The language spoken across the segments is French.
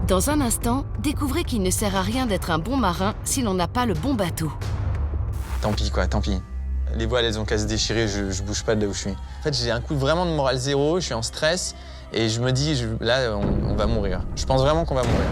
Dans un instant, découvrez qu'il ne sert à rien d'être un bon marin si l'on n'a pas le bon bateau. Tant pis quoi, tant pis. Les voiles, elles ont qu'à se déchirer, je bouge pas de là où je suis. En fait, j'ai un coup vraiment de morale zéro, je suis en stress et je me dis, là, on va mourir. Je pense vraiment qu'on va mourir.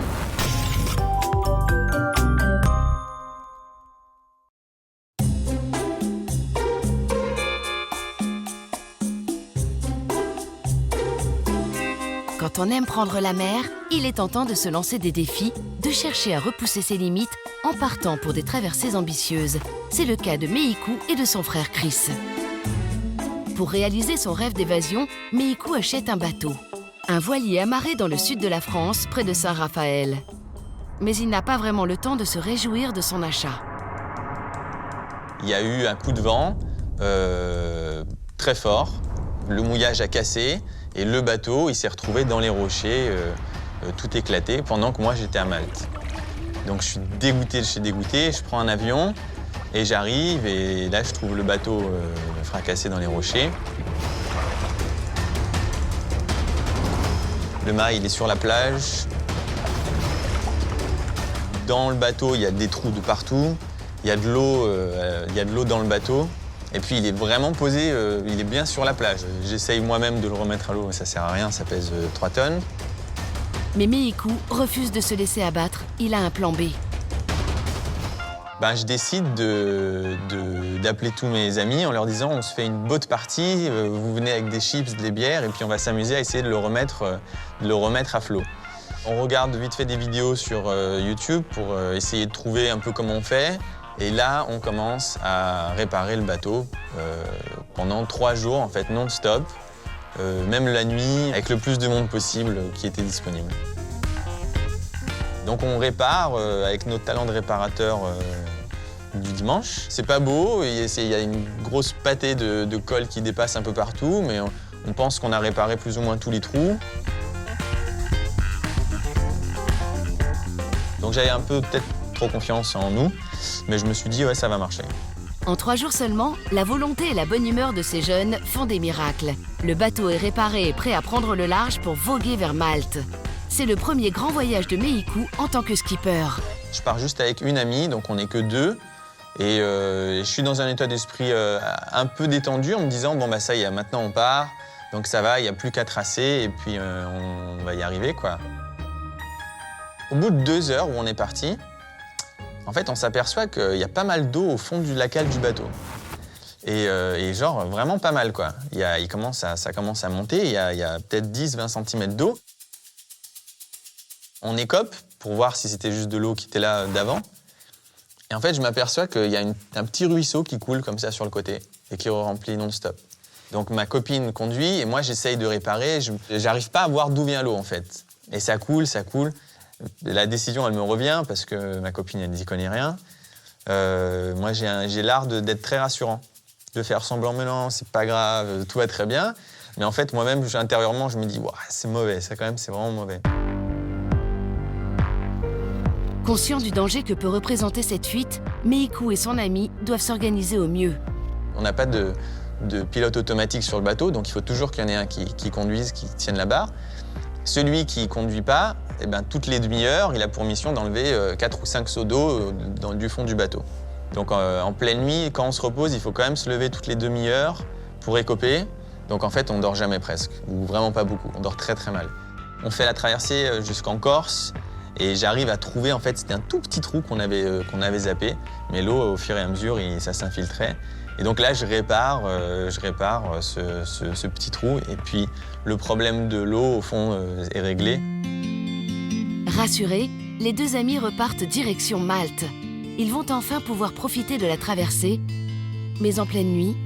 Quand on aime prendre la mer, il est tentant de se lancer des défis, de chercher à repousser ses limites en partant pour des traversées ambitieuses. C'est le cas de Meiku et de son frère Chris. Pour réaliser son rêve d'évasion, Meiku achète un bateau. Un voilier amarré dans le sud de la France, près de Saint-Raphaël. Mais il n'a pas vraiment le temps de se réjouir de son achat. Il y a eu un coup de vent très fort, le mouillage a cassé et le bateau il s'est retrouvé dans les rochers, tout éclaté, pendant que moi j'étais à Malte. Donc je suis dégoûté de chez dégoûté, je prends un avion et j'arrive et là je trouve le bateau fracassé dans les rochers. Le mât il est sur la plage. Dans le bateau il y a des trous de partout, il y a de l'eau dans le bateau. Et puis il est vraiment posé, il est bien sur la plage. J'essaye moi-même de le remettre à l'eau, mais ça sert à rien, ça pèse 3 tonnes. Mais Meiku refuse de se laisser abattre, il a un plan B. Je décide d'appeler tous mes amis en leur disant on se fait une boat party, vous venez avec des chips, des bières, et puis on va s'amuser à essayer de le remettre à flot. On regarde vite fait des vidéos sur YouTube pour essayer de trouver un peu comment on fait. Et là, on commence à réparer le bateau pendant 3 jours, en fait, non-stop, même la nuit, avec le plus de monde possible qui était disponible. Donc on répare avec notre talent de réparateur du dimanche. C'est pas beau, il y a une grosse pâtée de colle qui dépasse un peu partout, mais on pense qu'on a réparé plus ou moins tous les trous. Donc j'avais un peu peut-être trop confiance en nous, mais je me suis dit ouais, ça va marcher. En 3 jours seulement, la volonté et la bonne humeur de ces jeunes font des miracles. Le bateau est réparé et prêt à prendre le large pour voguer vers Malte. C'est le premier grand voyage de Meiku en tant que skipper. Je pars juste avec une amie, donc on n'est que 2. Et je suis dans un état d'esprit un peu détendu en me disant bon ça y est, maintenant on part, donc ça va, il n'y a plus qu'à tracer et puis on va y arriver quoi. Au bout de 2 heures où on est parti, en fait on s'aperçoit qu'il y a pas mal d'eau au fond de la cale du bateau. Et genre vraiment pas mal quoi. Ça commence à monter, il y a peut-être 10-20 cm d'eau. On écope pour voir si c'était juste de l'eau qui était là d'avant. Et en fait, je m'aperçois qu'il y a un petit ruisseau qui coule comme ça sur le côté et qui remplit non-stop. Donc ma copine conduit et moi j'essaye de réparer. J'arrive pas à voir d'où vient l'eau en fait. Et ça coule, ça coule. La décision, elle me revient parce que ma copine, elle n'y connaît rien. Moi, j'ai l'art d'être très rassurant, de faire semblant, mais non, c'est pas grave, tout va très bien. Mais en fait, moi-même, intérieurement, je me dis, wow, c'est mauvais, ça quand même, c'est vraiment mauvais. Conscient du danger que peut représenter cette fuite, Meiku et son ami doivent s'organiser au mieux. On n'a pas de pilote automatique sur le bateau, donc il faut toujours qu'il y en ait un qui conduise, qui tienne la barre. Celui qui ne conduit pas, toutes les demi-heures, il a pour mission d'enlever 4 ou 5 seaux d'eau du fond du bateau. Donc en pleine nuit, quand on se repose, il faut quand même se lever toutes les demi-heures pour écoper. Donc en fait, on dort jamais presque, ou vraiment pas beaucoup. On dort très très mal. On fait la traversée jusqu'en Corse et j'arrive à trouver, en fait, c'était un tout petit trou qu'on avait zappé, mais l'eau, au fur et à mesure, ça s'infiltrait. Et donc là, je répare ce petit trou et puis le problème de l'eau, au fond, est réglé. Rassurés, les 2 amis repartent direction Malte. Ils vont enfin pouvoir profiter de la traversée, mais en pleine nuit...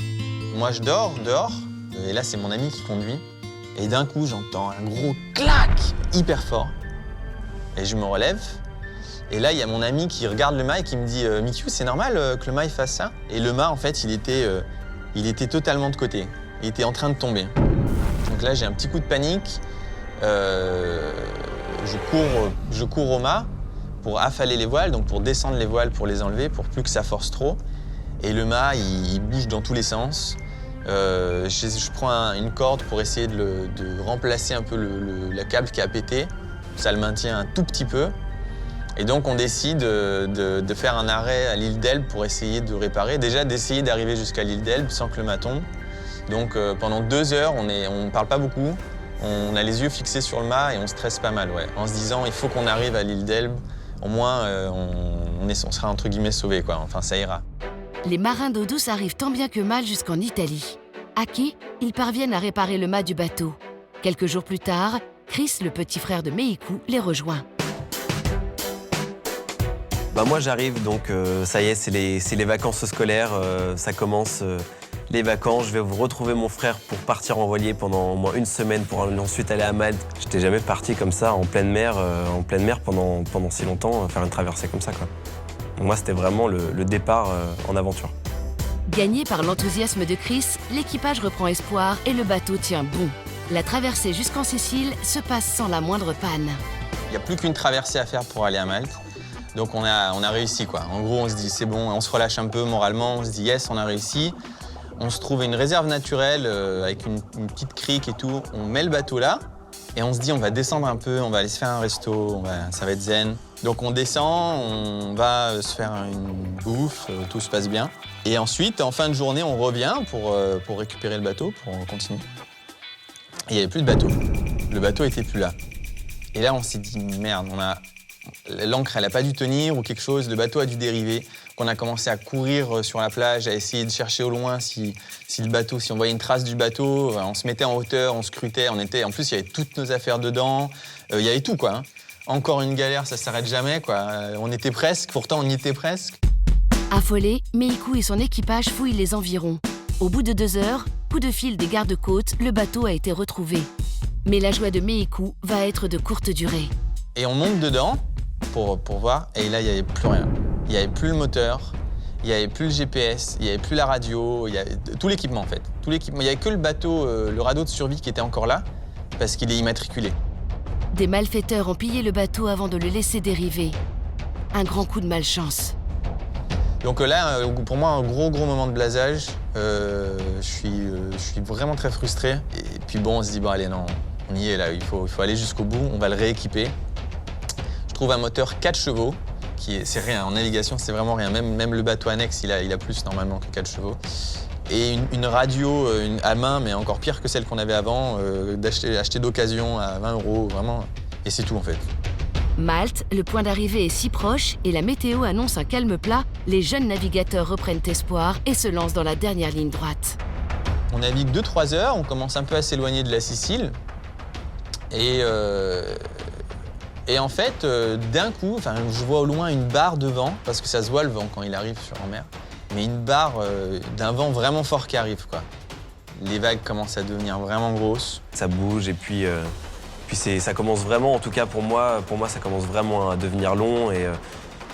Moi, je dors dehors, et là, c'est mon ami qui conduit. Et d'un coup, j'entends un gros clac hyper fort. Et je me relève. Et là, il y a mon ami qui regarde le mât et qui me dit « Mikiou, c'est normal que le mât fasse ça ?» Et le mât, en fait, il était totalement de côté. Il était en train de tomber. Donc là, j'ai un petit coup de panique. Je cours au mât pour affaler les voiles, donc pour descendre les voiles, pour les enlever, pour plus que ça force trop. Et le mât, il bouge dans tous les sens. Je prends une corde pour essayer de remplacer un peu la câble qui a pété. ça le maintient un tout petit peu. Et donc on décide de faire un arrêt à l'île d'Elbe pour essayer de réparer. Déjà d'essayer d'arriver jusqu'à l'île d'Elbe sans que le mât tombe. Donc pendant 2 heures, on ne parle pas beaucoup. On a les yeux fixés sur le mât et on stresse pas mal, ouais. En se disant il faut qu'on arrive à l'île d'Elbe. Au moins on sera entre guillemets sauvés, quoi. Enfin ça ira. Les marins d'eau douce arrivent tant bien que mal jusqu'en Italie. À quai, ils parviennent à réparer le mât du bateau. Quelques jours plus tard, Chris, le petit frère de Meiku, les rejoint. Moi j'arrive, donc ça y est, c'est les vacances scolaires, ça commence, les vacances. Je vais vous retrouver mon frère pour partir en voilier pendant au moins 1 semaine pour ensuite aller à Malte. J'étais jamais parti comme ça en pleine mer pendant si longtemps, faire une traversée comme ça, quoi. Donc moi c'était vraiment le départ en aventure. Gagné par l'enthousiasme de Chris, l'équipage reprend espoir et le bateau tient bon. La traversée jusqu'en Sicile se passe sans la moindre panne. Il n'y a plus qu'une traversée à faire pour aller à Malte. Donc on a réussi, quoi. En gros, on se dit c'est bon, on se relâche un peu moralement, on se dit yes, on a réussi. On se trouve une réserve naturelle avec une petite crique et tout. On met le bateau là et on se dit on va descendre un peu, on va aller se faire un resto, ça va être zen. Donc on descend, on va se faire une bouffe, tout se passe bien. Et ensuite, en fin de journée, on revient pour récupérer le bateau, pour continuer. Et il n'y avait plus de bateau. Le bateau était plus là. Et là, on s'est dit merde, l'ancre, elle n'a pas dû tenir ou quelque chose, le bateau a dû dériver. On a commencé à courir sur la plage, à essayer de chercher au loin si on voyait une trace du bateau. On se mettait en hauteur, on scrutait. En plus, il y avait toutes nos affaires dedans. Il y avait tout, quoi. Encore une galère, ça s'arrête jamais, quoi. On était presque, pourtant on y était presque. Affolé, Meiku et son équipage fouillent les environs. Au bout de 2 heures, coup de fil des gardes-côtes, le bateau a été retrouvé. Mais la joie de Meiku va être de courte durée. Et on monte dedans pour voir, et là, il n'y avait plus rien. Il n'y avait plus le moteur, il n'y avait plus le GPS, il n'y avait plus la radio, il y avait tout l'équipement, en fait. Tout l'équipement. Il n'y avait que le bateau, le radeau de survie qui était encore là, parce qu'il est immatriculé. Des malfaiteurs ont pillé le bateau avant de le laisser dériver. Un grand coup de malchance. Donc là, pour moi, un gros moment de blasage. Je suis vraiment très frustré. Et puis bon, on se dit, bon allez, non, on y est là, il faut aller jusqu'au bout, on va le rééquiper. Je trouve un moteur 4 chevaux, c'est rien, en navigation, c'est vraiment rien. Même le bateau annexe, il a plus normalement que 4 chevaux. Et une radio à main, mais encore pire que celle qu'on avait avant, acheter d'occasion à 20 €, vraiment. Et c'est tout en fait. Malte, le point d'arrivée est si proche et la météo annonce un calme plat, les jeunes navigateurs reprennent espoir et se lancent dans la dernière ligne droite. On navigue 2-3 heures, on commence un peu à s'éloigner de la Sicile. Et en fait, d'un coup, je vois au loin une barre de vent, parce que ça se voit le vent quand il arrive en mer, mais une barre d'un vent vraiment fort qui arrive, quoi. Les vagues commencent à devenir vraiment grosses. Ça bouge et puis ça commence vraiment, en tout cas pour moi ça commence vraiment à devenir long et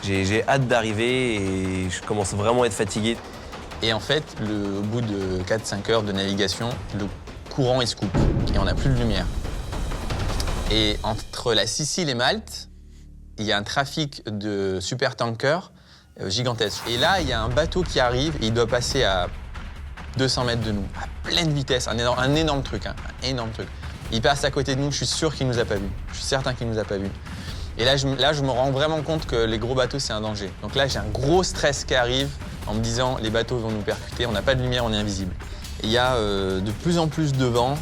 j'ai hâte d'arriver et je commence vraiment à être fatigué. Et en fait, au bout de 4-5 heures de navigation, le courant il se coupe et on n'a plus de lumière. Et entre la Sicile et Malte, il y a un trafic de supertankers gigantesque. Et là, il y a un bateau qui arrive et il doit passer à 200 mètres de nous, à pleine vitesse, un énorme truc, un énorme truc. Il passe à côté de nous, je suis sûr qu'il ne nous a pas vus. Je suis certain qu'il ne nous a pas vus. Et là, je me rends vraiment compte que les gros bateaux, c'est un danger. Donc là, j'ai un gros stress qui arrive en me disant les bateaux vont nous percuter, on n'a pas de lumière, on est invisible. Et il y a de plus en plus de vent,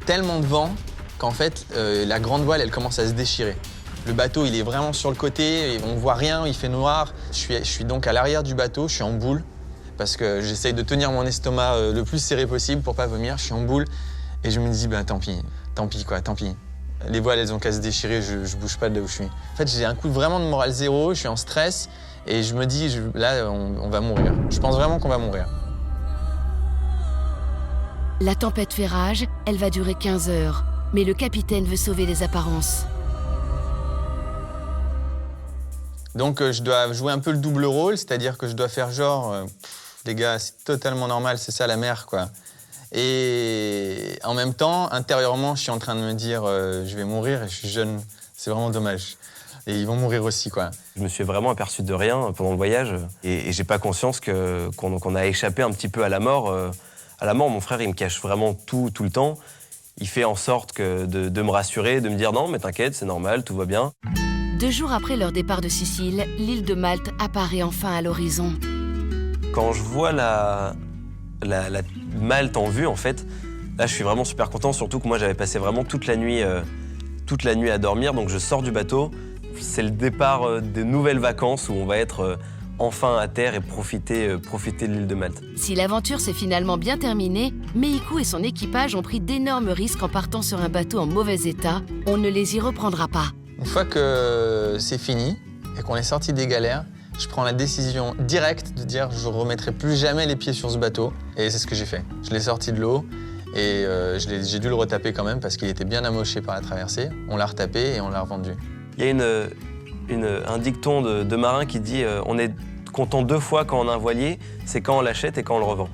tellement de vent qu'en fait, la grande voile, elle commence à se déchirer. Le bateau, il est vraiment sur le côté, et on voit rien, il fait noir. Je suis donc à l'arrière du bateau, je suis en boule, parce que j'essaye de tenir mon estomac le plus serré possible pour pas vomir, je suis en boule. Et je me dis, tant pis, tant pis. Les voiles, elles ont qu'à se déchirer, je bouge pas de là où je suis. En fait, j'ai un coup vraiment de morale zéro, je suis en stress, et je me dis, là, on va mourir. Je pense vraiment qu'on va mourir. La tempête fait rage, elle va durer 15 heures, mais le capitaine veut sauver les apparences. Donc, je dois jouer un peu le double rôle, c'est-à-dire que je dois faire genre, les gars, c'est totalement normal, c'est ça la mer, quoi. Et en même temps, intérieurement, je suis en train de me dire je vais mourir et je suis jeune, c'est vraiment dommage. Et ils vont mourir aussi, quoi. Je me suis vraiment aperçu de rien pendant le voyage et j'ai pas conscience qu'on a échappé un petit peu à la mort. À la mort, mon frère, il me cache vraiment tout le temps. il fait en sorte de me rassurer, de me dire non mais t'inquiète, c'est normal, tout va bien. 2 jours après leur départ de Sicile, l'île de Malte apparaît enfin à l'horizon. Quand je vois la Malte en vue, en fait, là, je suis vraiment super content, surtout que moi, j'avais passé vraiment toute la nuit à dormir. Donc, je sors du bateau. C'est le départ des nouvelles vacances où on va être enfin à terre et profiter de l'île de Malte. Si l'aventure s'est finalement bien terminée, Meiku et son équipage ont pris d'énormes risques en partant sur un bateau en mauvais état. On ne les y reprendra pas. Une fois que c'est fini et qu'on est sorti des galères, je prends la décision directe de dire je ne remettrai plus jamais les pieds sur ce bateau. Et c'est ce que j'ai fait. Je l'ai sorti de l'eau et j'ai dû le retaper quand même parce qu'il était bien amoché par la traversée. On l'a retapé et on l'a revendu. Il y a un dicton de marin qui dit on est content 2 fois quand on a un voilier, c'est quand on l'achète et quand on le revend.